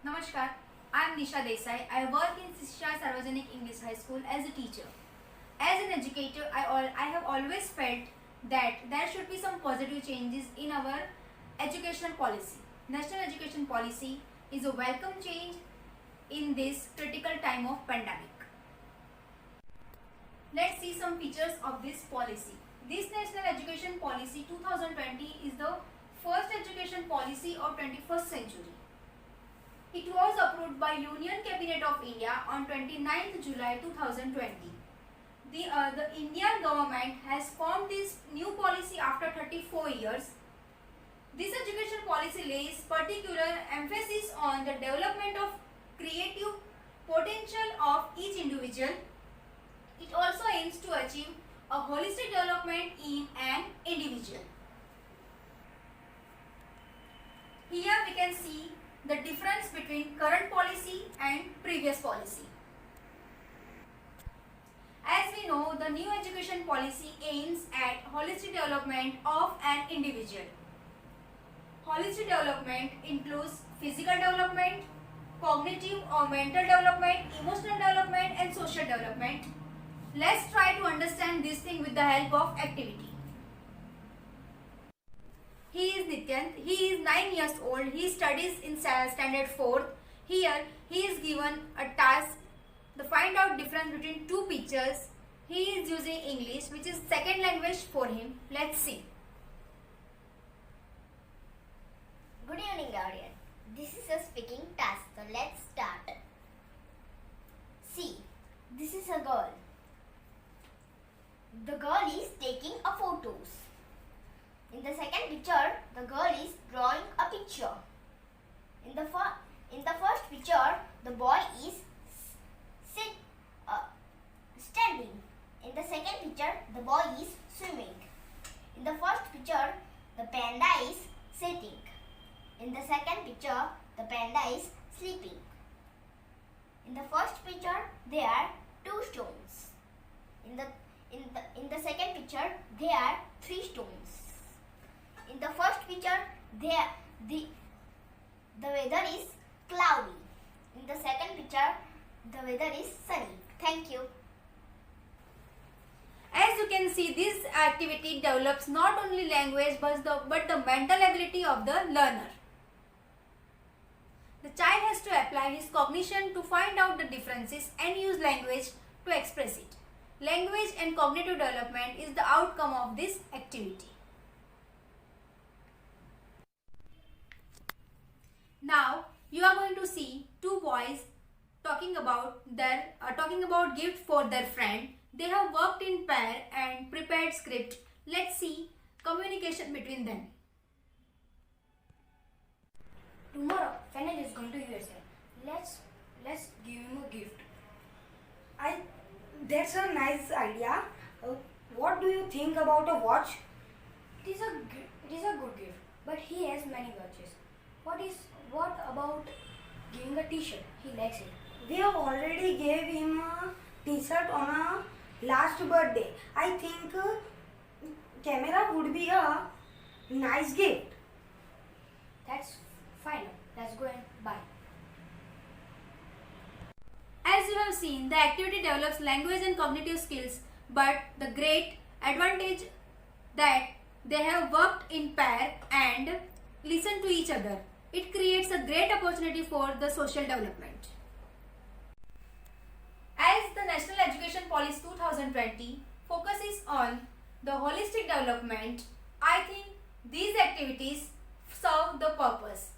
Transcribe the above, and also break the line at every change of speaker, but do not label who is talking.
Namaskar, I am Nisha Desai. I work in Shiksha Sarvajanik English High School as a teacher. As an educator, I have always felt that there should be some positive changes in our educational policy. National education policy is a welcome change in this critical time of pandemic. Let's see some features of this policy. This National Education Policy 2020 is the first education policy of 21st century. It was approved by Union Cabinet of India on 29th July 2020. The Indian government has formed this new policy after 34 years. This education policy lays particular emphasis on the development of creative potential of each individual. It also aims to achieve a holistic development in an individual. Here we can see the difference between current policy and previous policy. As we know, the new education policy aims at holistic development of an individual. Holistic development includes physical development, cognitive or mental development, emotional development and social development. Let's try to understand this thing with the help of activity. He is Nityan. He is 9 years old. He studies in standard 4th. Here he is given a task to find out difference between two pictures. He is using English, which is second language for him. Let's see.
Good evening, audience. This is a speaking task. So let's start. See, this is a girl. The girl is taking a photos. In the second picture, the girl is drawing a picture. In the first picture, the boy is standing. In the second picture, the boy is swimming. In the first picture, the panda is sitting. In the second picture, the panda is sleeping. In the first picture, there are two stones. In the second picture, there are three stones. In the first picture, the weather is cloudy. In the second picture, the weather is sunny. Thank you.
As you can see, this activity develops not only language but the mental ability of the learner. The child has to apply his cognition to find out the differences and use language to express it. Language and cognitive development is the outcome of this activity. Now you are going to see two boys talking about gift for their friend. They have worked in pair and prepared script. Let's see communication between them.
Tomorrow, Fennel is going to USA. Let's give him a gift. That's a nice idea. What do you think about a watch? It is a good gift, but he has many watches. What about giving a T-shirt? He likes it. We have already gave him a T-shirt on a last birthday. I think camera would be a nice gift. That's fine. Let's go and buy.
As you have seen, the activity develops language and cognitive skills, but the great advantage that they have worked in pair and listened to each other. It creates a great opportunity for the social development. As the National Education Policy 2020 focuses on the holistic development, I think these activities serve the purpose.